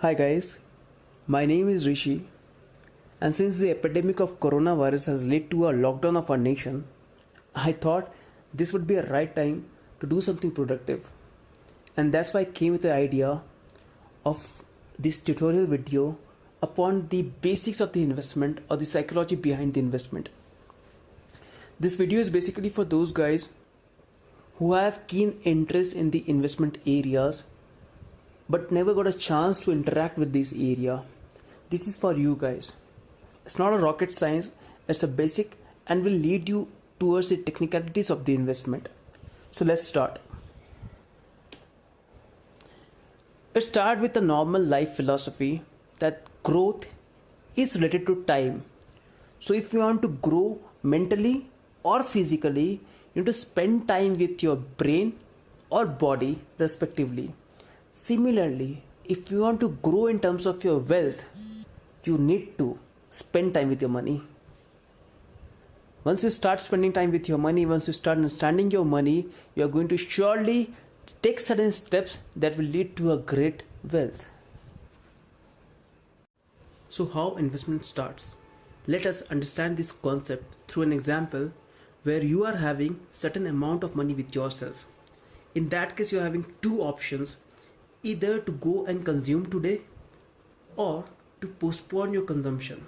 Hi guys, my name is Rishi, and since the epidemic of coronavirus has led to a lockdown of our nation, I thought this would be a right time to do something productive. And that's why I came with the idea of this tutorial video upon the basics of the investment or the psychology behind the investment. This video is basically for those guys who have keen interest in the investment areas but never got a chance to interact with this area. This is for you guys. It's not a rocket science, it's a basic and will lead you towards the technicalities of the investment. So let's start. Let's start with the normal life philosophy that growth is related to time. So if you want to grow mentally or physically, you need to spend time with your brain or body respectively. Similarly, if you want to grow in terms of your wealth, you need to spend time with your money. Once you start spending time with your money, once you start understanding your money, you are going to surely take certain steps that will lead to a great wealth. So how investment starts? Let us understand this concept through an example where you are having certain amount of money with yourself. In that case, you are having two options. Either to go and consume today or to postpone your consumption.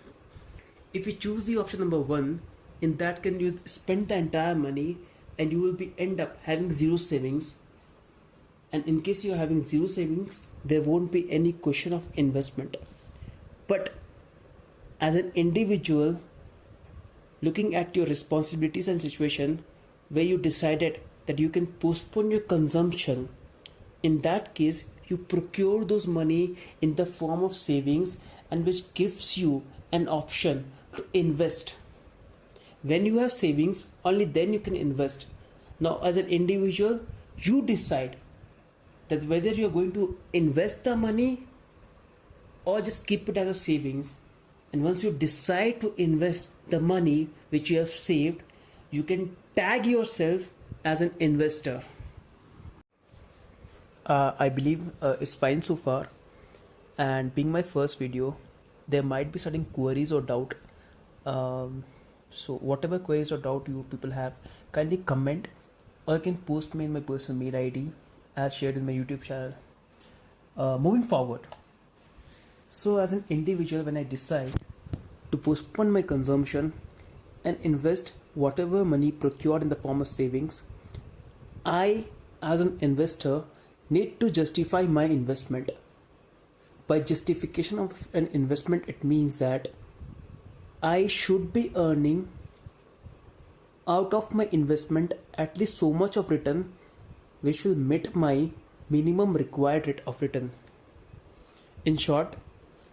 If you choose the option number one, in that case you spend the entire money and you will end up having zero savings. And in case you are having zero savings, there won't be any question of investment. But as an individual, looking at your responsibilities and situation where you decided that you can postpone your consumption, in that case you procure those money in the form of savings, and which gives you an option to invest. When you have savings, only then you can invest. Now as an individual, you decide that whether you're going to invest the money or just keep it as a savings. And once you decide to invest the money which you have saved, you can tag yourself as an investor. I believe it's fine so far, and being my first video, there might be certain queries or doubt. So whatever queries or doubt you people have, kindly comment or you can post me in my personal mail ID as shared in my YouTube channel. Moving forward, so as an individual, when I decide to postpone my consumption and invest whatever money procured in the form of savings, I as an investor need to justify my investment. By justification of an investment, it means that I should be earning out of my investment at least so much of return which will meet my minimum required rate of return. In short,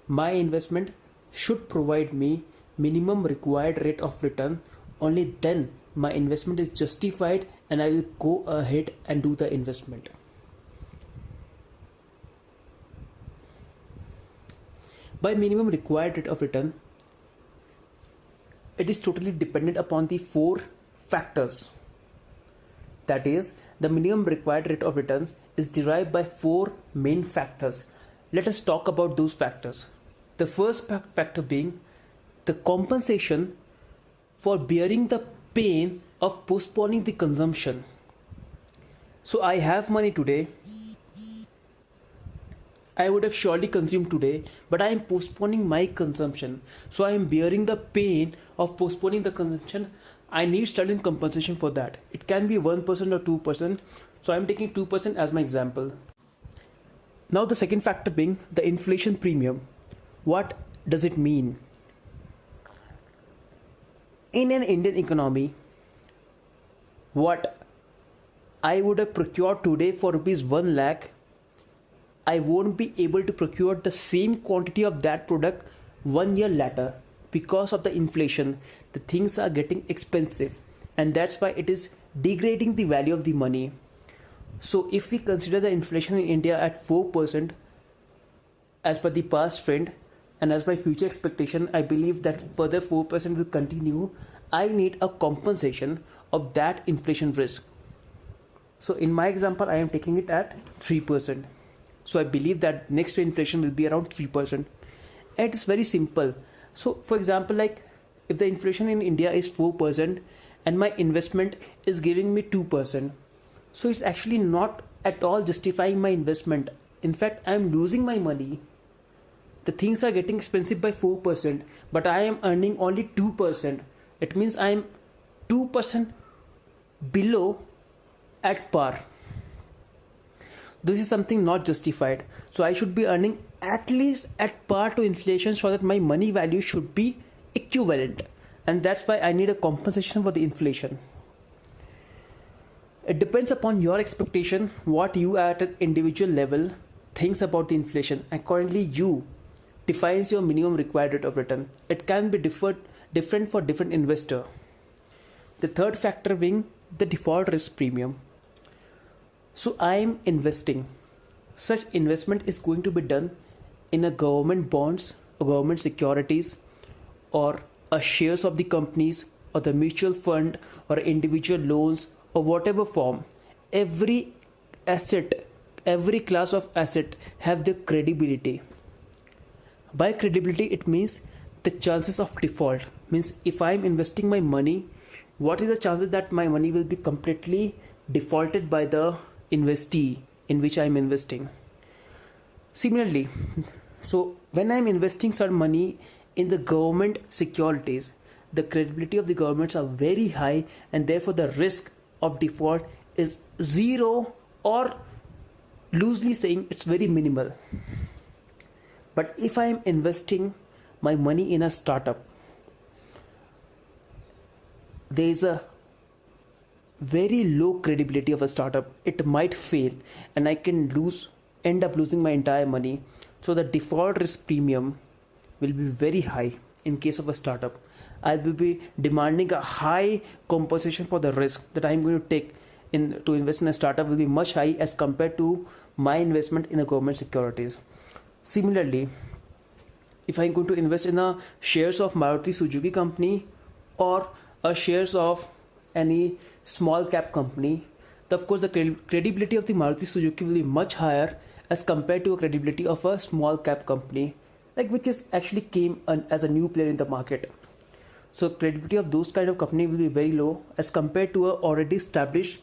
my investment should provide me minimum required rate of return. Only then my investment is justified and I will go ahead and do the investment. By minimum required rate of return, it is totally dependent upon the four factors. That is, the minimum required rate of returns is derived by four main factors. Let us talk about those factors. The first factor being the compensation for bearing the pain of postponing the consumption. So I have money today, I would have surely consumed today, but I am postponing my consumption. So I am bearing the pain of postponing the consumption. I need certain compensation for that. It can be 1% or 2%. So I am taking 2% as my example. Now the second factor being the inflation premium. What does it mean? In an Indian economy, what I would have procured today for rupees 1 lakh, I won't be able to procure the same quantity of that product 1 year later because of the inflation. The things are getting expensive, and that's why it is degrading the value of the money. So if we consider the inflation in India at 4% as per the past trend, and as my future expectation, I believe that further 4% will continue. I need a compensation of that inflation risk. So in my example, I am taking it at 3%. So I believe that next year inflation will be around 3%. And it's very simple. So for example, like if the inflation in India is 4% and my investment is giving me 2%, so it's actually not at all justifying my investment. In fact, I am losing my money. The things are getting expensive by 4%, but I am earning only 2%. It means I am 2% below at par. This is something not justified. So I should be earning at least at par to inflation so that my money value should be equivalent. And that's why I need a compensation for the inflation. It depends upon your expectation, what you at an individual level thinks about the inflation. Accordingly, you defines your minimum required rate of return. It can be different for different investor. The third factor being the default risk premium. So I am investing. Such investment is going to be done in a government bonds or government securities or a shares of the companies or the mutual fund or individual loans or whatever form. Every asset, every class of asset have the credibility. By credibility, it means the chances of default. Means if I am investing my money, what is the chances that my money will be completely defaulted by the investee in which I am investing? Similarly, so when I am investing some money in the government securities, the credibility of the governments are very high, and therefore the risk of default is zero, or loosely saying it's very minimal. But if I am investing my money in a startup, there is a very low credibility of a startup. It might fail and I can end up losing my entire money. So the default risk premium will be very high in case of a startup. I will be demanding a high compensation for the risk that I am going to take to invest in a startup will be much high as compared to my investment in a government securities. Similarly, if I am going to invest in a shares of Maruti Suzuki company or a shares of any small cap company, of course the credibility of the Maruti Suzuki will be much higher as compared to a credibility of a small cap company, like which is actually came as a new player in the market. So credibility of those kind of company will be very low as compared to a already established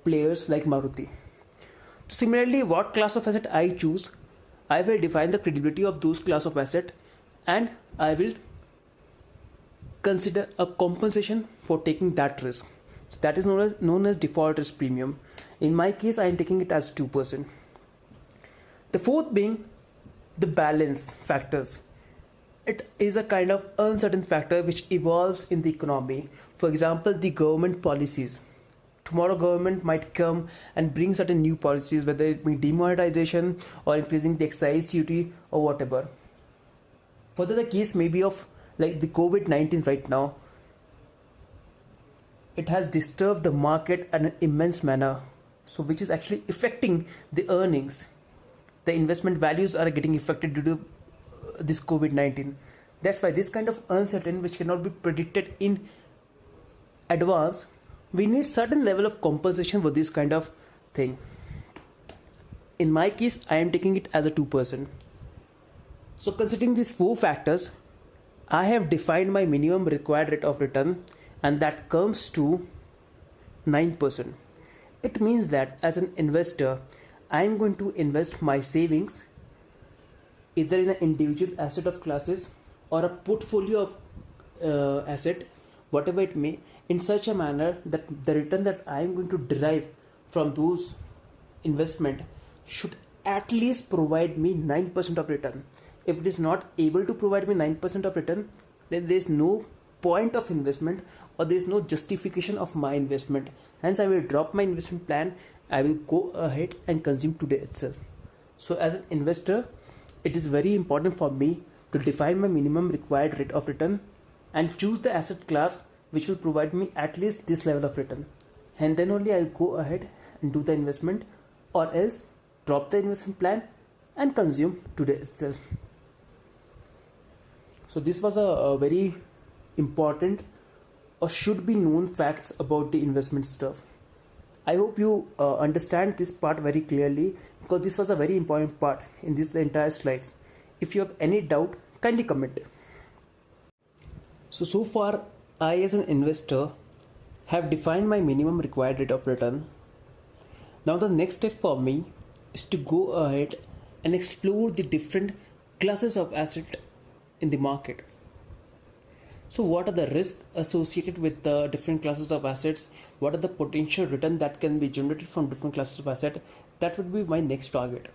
players like Maruti. Similarly, what class of asset I choose, I will define the credibility of those class of asset, and I will consider a compensation for taking that risk. So that is known as default risk premium. In my case, I am taking it as 2%. The fourth being the balance factors. It is a kind of uncertain factor which evolves in the economy. For example, the government policies. Tomorrow government might come and bring certain new policies, whether it be demonetization or increasing the excise duty or whatever. Further, the case may be of like the COVID-19 right now. It has disturbed the market in an immense manner, so which is actually affecting the earnings. The investment values are getting affected due to this COVID-19. That's why this kind of uncertain, which cannot be predicted in advance, we need certain level of compensation for this kind of thing. In my case, I am taking it as a 2%. So considering these four factors, I have defined my minimum required rate of return, and that comes to 9%. It means that as an investor, I am going to invest my savings either in an individual asset of classes or a portfolio of asset, whatever it may, in such a manner that the return that I am going to derive from those investment should at least provide me 9% of return. If it is not able to provide me 9% of return, then there is no point of investment or there is no justification of my investment. Hence, I will drop my investment plan. I will go ahead and consume today itself. So as an investor, it is very important for me to define my minimum required rate of return and choose the asset class which will provide me at least this level of return. And then only I'll go ahead and do the investment, or else drop the investment plan and consume today itself. So this was a very important or should be known facts about the investment stuff. I hope you understand this part very clearly, because this was a very important part in this the entire slides. If you have any doubt, kindly comment. So far I as an investor have defined my minimum required rate of return. Now the next step for me is to go ahead and explore the different classes of asset in the market. So what are the risks associated with the different classes of assets? What are the potential return that can be generated from different classes of asset? That would be my next target.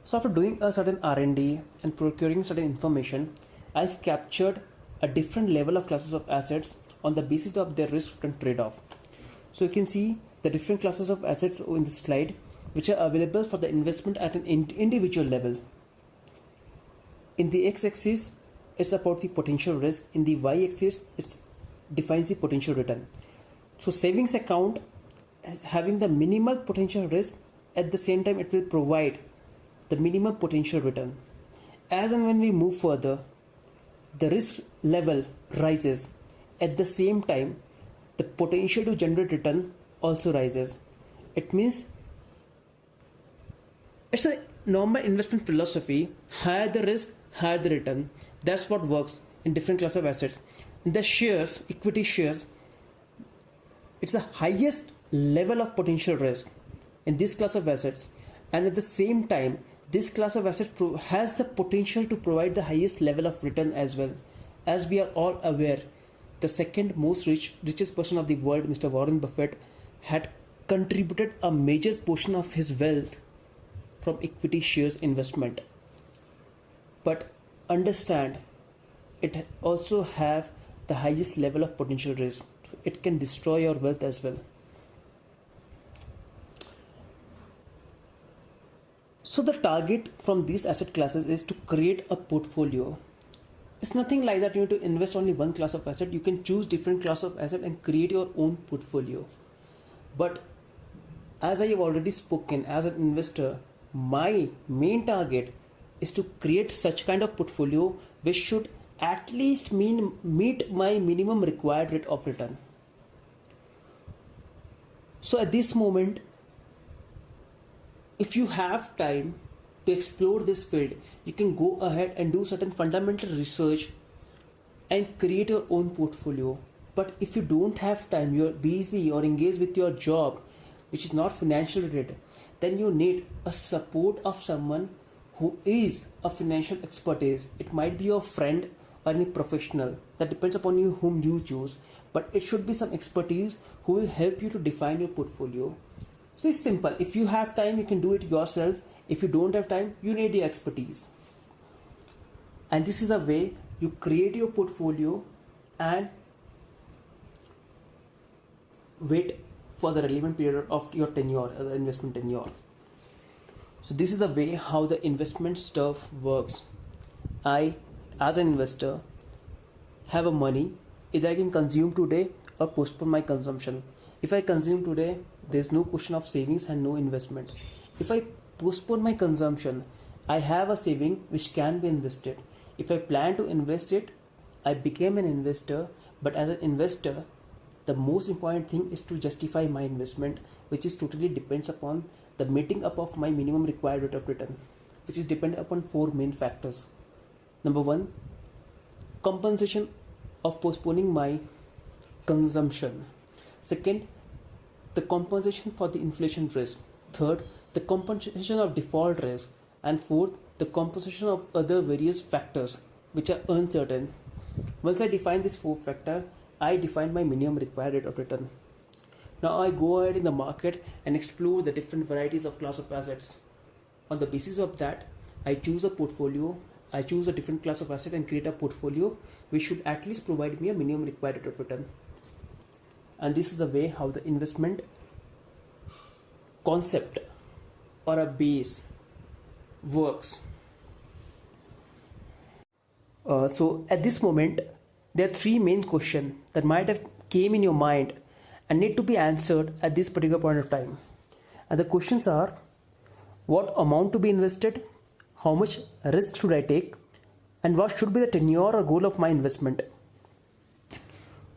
So after doing a certain R&D and procuring certain information, I've captured a different level of classes of assets on the basis of their risk return trade-off. So you can see the different classes of assets in the slide, which are available for the investment at an individual level. In the x-axis, it's about the potential risk. In the y-axis, it defines the potential return. So savings account is having the minimal potential risk. At the same time, it will provide the minimum potential return. As and when we move further, the risk level rises. At the same time, the potential to generate return also rises. It means it's a normal investment philosophy: higher the risk, higher the return. That's what works in different class of assets. In the shares, equity shares, it's the highest level of potential risk in this class of assets, and at the same time, this class of assets has the potential to provide the highest level of return as well. As we are all aware, the second most richest person of the world, Mr. Warren Buffett, had contributed a major portion of his wealth from equity shares investment. But understand, it also have the highest level of potential risk. It can destroy your wealth as well. So the target from these asset classes is to create a portfolio. It's nothing like that you need to invest only one class of asset. You can choose different class of asset and create your own portfolio. But as I have already spoken, as an investor, my main target is to create such kind of portfolio which should at least meet my minimum required rate of return. So at this moment, if you have time to explore this field, you can go ahead and do certain fundamental research and create your own portfolio. But if you don't have time, you're busy or engaged with your job, which is not financial related, then you need a support of someone who is a financial expertise. It might be your friend or any professional. That depends upon you whom you choose. But it should be some expertise who will help you to define your portfolio. So it's simple. If you have time, you can do it yourself. If you don't have time, you need the expertise. And this is a way you create your portfolio and wait for the relevant period of your tenure, the investment tenure. So this is the way how the investment stuff works. I, as an investor, have a money. Either I can consume today or postpone my consumption. If I consume today, there's no question of savings and no investment. If I postpone my consumption, I have a saving which can be invested. If I plan to invest it, I became an investor. But as an investor, the most important thing is to justify my investment, which is totally depends upon the meeting up of my minimum required rate of return, which is dependent upon four main factors. Number one, compensation of postponing my consumption. Second, the compensation for the inflation risk. Third, the compensation of default risk. And fourth, the compensation of other various factors which are uncertain. Once I define this four factor, I define my minimum required rate of return. Now I go ahead in the market and explore the different varieties of class of assets. On the basis of that, I choose a portfolio. I choose a different class of asset and create a portfolio which should at least provide me a minimum required rate of return. And this is the way how the investment concept or a base works. So at this moment, there are three main questions that might have came in your mind and need to be answered at this particular point of time. And the questions are: what amount to be invested, how much risk should I take, and what should be the tenure or goal of my investment.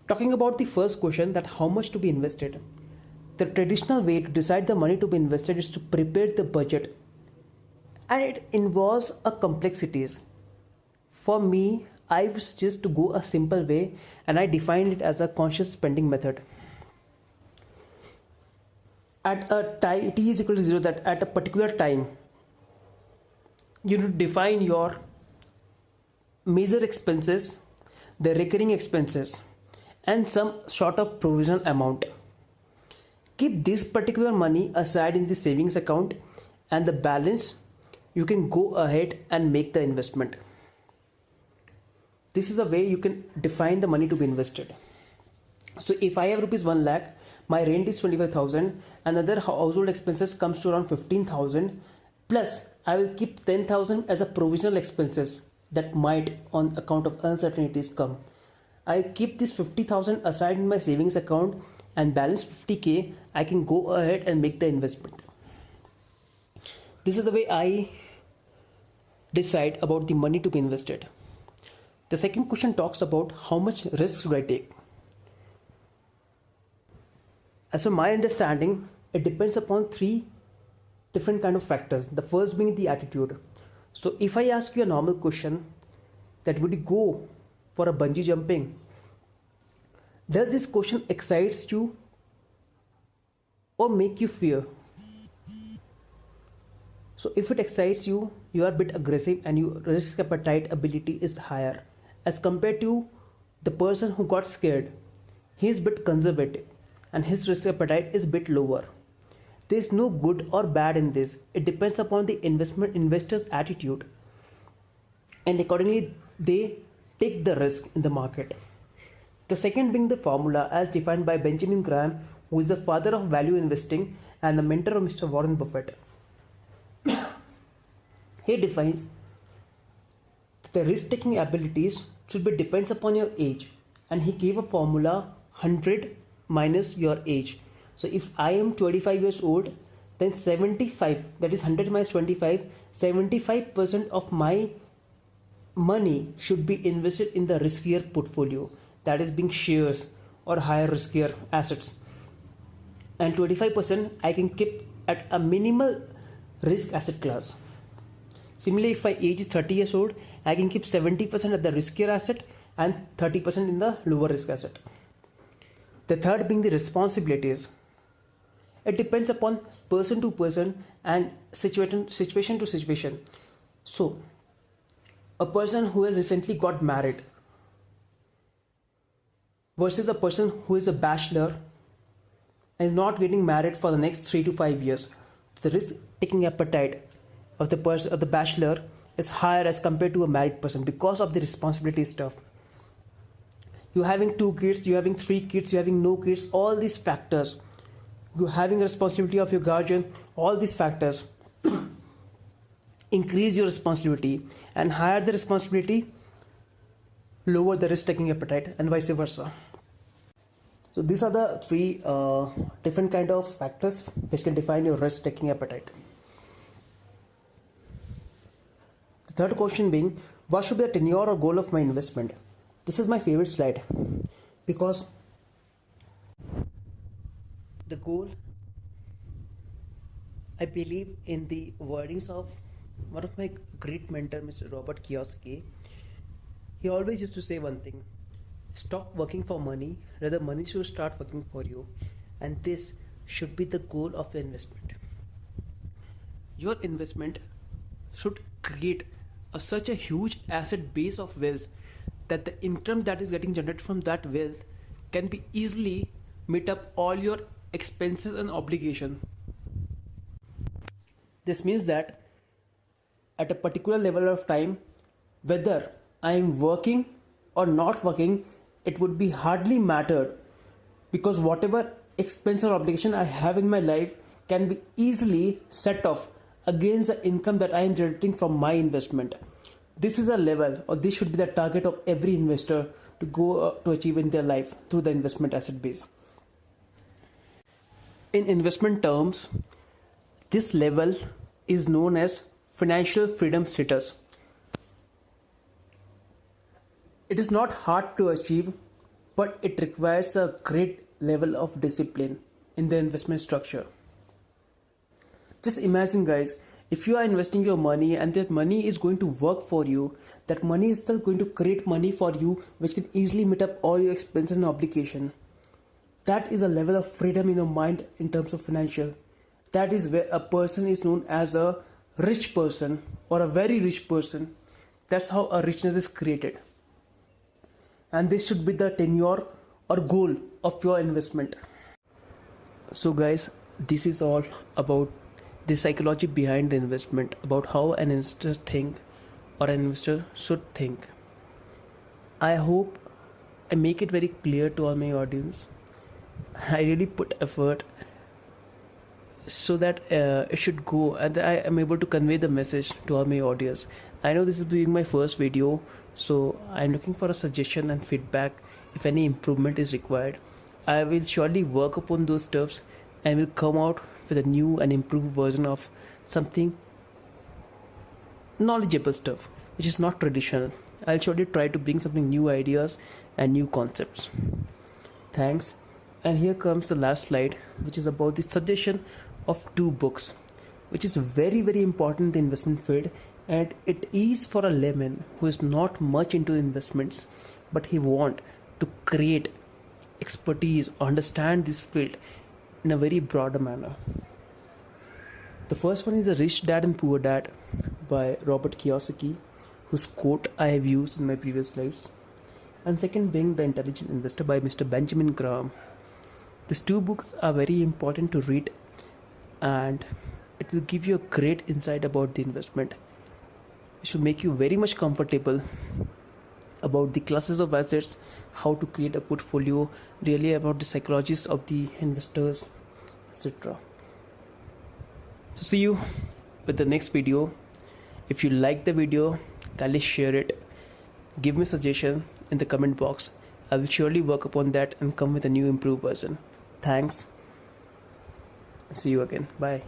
Talking about the first question, that how much to be invested. The traditional way to decide the money to be invested is to prepare the budget, and it involves a complexities. For me, I would suggest to go a simple way, and I define it as a conscious spending method. At a time t is equal to 0, that at a particular time you need to define your major expenses, the recurring expenses, and some sort of provisional amount. Keep this particular money aside in the savings account, and the balance you can go ahead and make the investment. This is a way you can define the money to be invested. So if I have rupees 1 lakh, my rent is 25,000, and other household expenses comes to around 15,000, plus I will keep 10,000 as a provisional expenses that might on account of uncertainties come. I keep this 50,000 aside in my savings account, and balance 50k I can go ahead and make the investment. This is the way I decide about the money to be invested. The second question talks about how much risk should I take. As per my understanding, it depends upon 3 different kind of factors. The first being the attitude. So if I ask you a normal question, that would you go for a bungee jumping? Does this question excites you or make you fear? So if it excites you, you are a bit aggressive and your risk appetite ability is higher as compared to the person who got scared. He is a bit conservative and his risk appetite is a bit lower. There is no good or bad in this. It depends upon the investor's attitude, and accordingly they take the risk in the market. The second being the formula as defined by Benjamin Graham, who is the father of value investing and the mentor of Mr. Warren Buffett. He defines that the risk-taking abilities should be depends upon your age, and he gave a formula 100 minus your age. So if I am 25 years old, then 75, that is 100 minus 25, 75% of my money should be invested in the riskier portfolio, that is being shares or higher riskier assets, and 25% I can keep at a minimal risk asset class. Similarly, if my age is 30 years old, I can keep 70% at the riskier asset and 30% in the lower risk asset. The third being the responsibilities. It depends upon person to person and situation to situation. So a person who has recently got married versus a person who is a bachelor and is not getting married for the next 3 to 5 years, the risk taking appetite of the bachelor is higher as compared to a married person because of the responsibility stuff. You having 2 kids, you having 3 kids, you having no kids, all these factors, you having a responsibility of your guardian, all these factors increase your responsibility, and higher the responsibility, lower the risk taking appetite, and vice versa. So these are the 3 different kind of factors which can define your risk taking appetite. The third question being, what should be the tenure or goal of my investment? This is my favorite slide because the goal, I believe in the wordings of one of my great mentor, Mr. Robert Kiyosaki. He always used to say one thing: stop working for money, rather money should start working for you, and this should be the goal of the investment. Your investment should create such a huge asset base of wealth that the income that is getting generated from that wealth can be easily meet up all your expenses and obligation. This means that at a particular level of time, whether I am working or not working, it would be hardly mattered, because whatever expense or obligation I have in my life can be easily set off against the income that I am generating from my investment. This is a level, or this should be the target of every investor to go to achieve in their life through the investment asset base. In investment terms, this level is known as financial freedom status. It is not hard to achieve, but it requires a great level of discipline in the investment structure. Just imagine, guys, if you are investing your money and that money is going to work for you, that money is still going to create money for you, which can easily meet up all your expenses and obligation. That is a level of freedom in your mind in terms of financial. That is where a person is known as a rich person or a very rich person. That's how a richness is created. And this should be the tenure or goal of your investment. So guys, this is all about the psychology behind the investment, about how an investor think or an investor should think. I hope I make it very clear to all my audience. I really put effort so that it should go and I am able to convey the message to all my audience. I know this is being my first video, so I'm looking for a suggestion and feedback. If any improvement is required, I will surely work upon those stuffs and will come out with a new and improved version of something knowledgeable stuff which is not traditional. I'll surely try to bring something new ideas and new concepts. Thanks. And here comes the last slide, which is about the suggestion of 2 books, which is very important in the investment field, and it is for a layman who is not much into investments but he want to create expertise, understand this field in a very broader manner. The first one is The Rich Dad and Poor Dad by Robert Kiyosaki, whose quote I have used in my previous slides, and second being The Intelligent Investor by Mr. Benjamin Graham. These 2 books are very important to read and it will give you a great insight about the investment. It should make you very much comfortable about the classes of assets, how to create a portfolio, really about the psychologies of the investors, etc. So see you with the next video. If you like the video, kindly share it. Give me suggestion in the comment box. I will surely work upon that and come with a new improved version. Thanks. See you again. Bye.